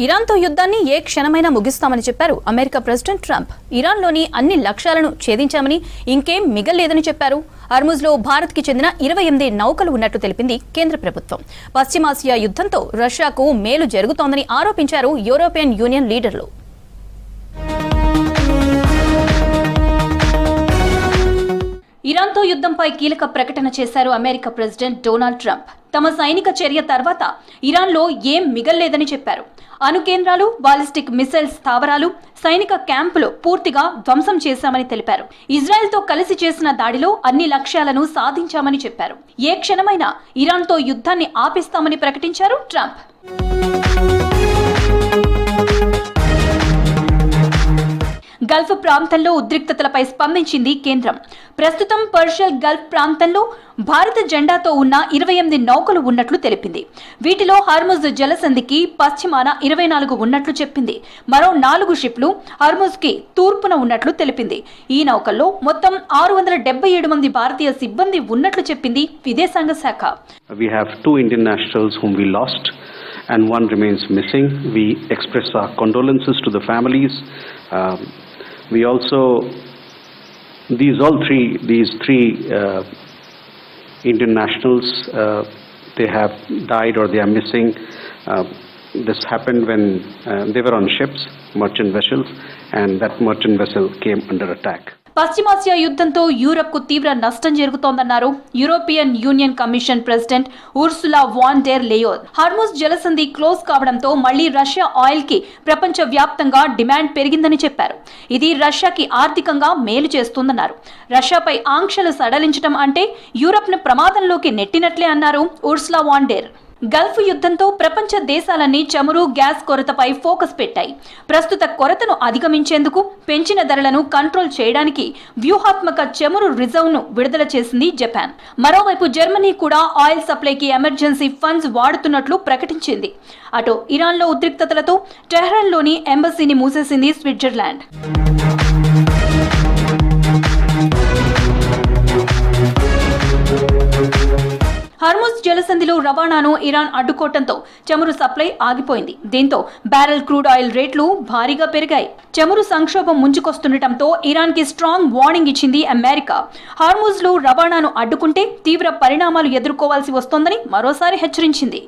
ఇరాన్తో యుద్ధాన్ని ఏ క్షణమైనా ముగిస్తామని చెప్పారు అమెరికా ప్రెసిడెంట్ ట్రంప్. ఇరాన్లోని అన్ని లక్ష్యాలను ఛేదించామని, ఇంకేం మిగల్లేదని చెప్పారు. హర్ముజ్లో భారత్కి చెందిన 28 నౌకలు ఉన్నట్టు తెలిపింది కేంద్ర ప్రభుత్వం. పశ్చిమాసియా యుద్ధంతో రష్యాకు మేలు జరుగుతోందని ఆరోపించారు యూరోపియన్ యూనియన్ లీడర్లు. ఇరాన్తో యుద్ధంపై కీలక ప్రకటన చేశారు అమెరికా ప్రెసిడెంట్ డొనాల్డ్ ట్రంప్. తమ సైనిక చర్య తర్వాత ఇరాన్లో ఏం మిగల్లేదని చెప్పారు. అణు కేంద్రాలు, బాలిస్టిక్ మిసైల్ స్థావరాలు, సైనిక క్యాంపులు పూర్తిగా ధ్వంసం చేశామని తెలిపారు. ఇజ్రాయెల్తో కలిసి చేసిన దాడిలో అన్ని లక్ష్యాలను సాధించామని చెప్పారు. ఏ క్షణమైనా ఇరాన్తో యుద్ధాన్ని ఆపేస్తామని ప్రకటించారు ట్రంప్. గల్ఫ్ ప్రాంతంలో ఉద్రిక్తతలపై స్పందించింది కేంద్రం. ప్రస్తుతం పర్షియన్ గల్ఫ్ ప్రాంతంలో భారత జెండాతో ఉన్న 28 నౌకలు ఉన్నట్లు తెలిపింది. వీటిలో హర్ముజ్ జలసంధికి పశ్చిమాన 24 ఉన్నట్లు చెప్పింది. మరో 4 షిప్లు హర్ముజ్ కి తూర్పున ఉన్నట్లు తెలిపింది. ఈ నౌకల్లో మొత్తం 677 మంది భారతీయ సిబ్బంది ఉన్నట్లు చెప్పింది విదేశాంగ శాఖ. We have 2 Indian nationals whom we lost and one remains missing. We express our condolences to the families. We also, these three Indian nationals, they have died or they are missing. This happened when they were on ships, merchant vessels, and that merchant vessel came under attack. పశ్చిమాసియా యుద్ధంతో యూరప్కు తీవ్ర నష్టం జరుగుతోందన్నారు European union commission president Ursula von der Leyen. Hormuz జలసంధి close కావడంతో మళ్లీ Russia oil కి ప్రపంచ వ్యాప్తంగా డిమాండ్ పెరిగిందని చెప్పారు. ఇది రష్యాకి ఆర్థికంగా మేలు చేస్తుందన్నారు. రష్యాపై ఆంక్షలు సడలించడం అంటే యూరప్ ను ప్రమాదంలోకి నెట్టినట్లే అన్నారు ఉర్సులా వాన్ డెర్. గల్ఫ్ యుద్ధంతో ప్రపంచ దేశాలన్నీ చమురు, గ్యాస్ కొరతపై ఫోకస్ పెట్టాయి. ప్రస్తుత కొరతను అధిగమించేందుకు పెంచిన ధరలను కంట్రోల్ చేయడానికి వ్యూహాత్మక చమురు రిజర్వ్ను విడుదల చేసింది జపాన్. మరోవైపు జర్మనీ కూడా ఆయిల్ సప్లైకి ఎమర్జెన్సీ ఫండ్స్ వాడుతున్నట్లు ప్రకటించింది. అటు ఇరాన్లో ఉద్రిక్తతలతో టెహ్రాన్లోని ఎంబసీని మూసేసింది స్విట్జర్లాండ్. హర్ముజ్ జలసంధిలో రవాణాను ఇరాన్ అడ్డుకోవడంతో చమురు సప్లై ఆగిపోయింది. దీంతో బ్యారెల్ క్రూడ్ ఆయిల్ రేట్లు భారీగా పెరిగాయి. చమురు సంక్షోభం ముంచుకొస్తుండటంతో ఇరాన్ కి స్ట్రాంగ్ వార్నింగ్ ఇచ్చింది అమెరికా. హార్ముజ్ లో రవాణాను అడ్డుకుంటే తీవ్ర పరిణామాలు ఎదుర్కోవాల్సి వస్తోందని మరోసారి హెచ్చరించింది.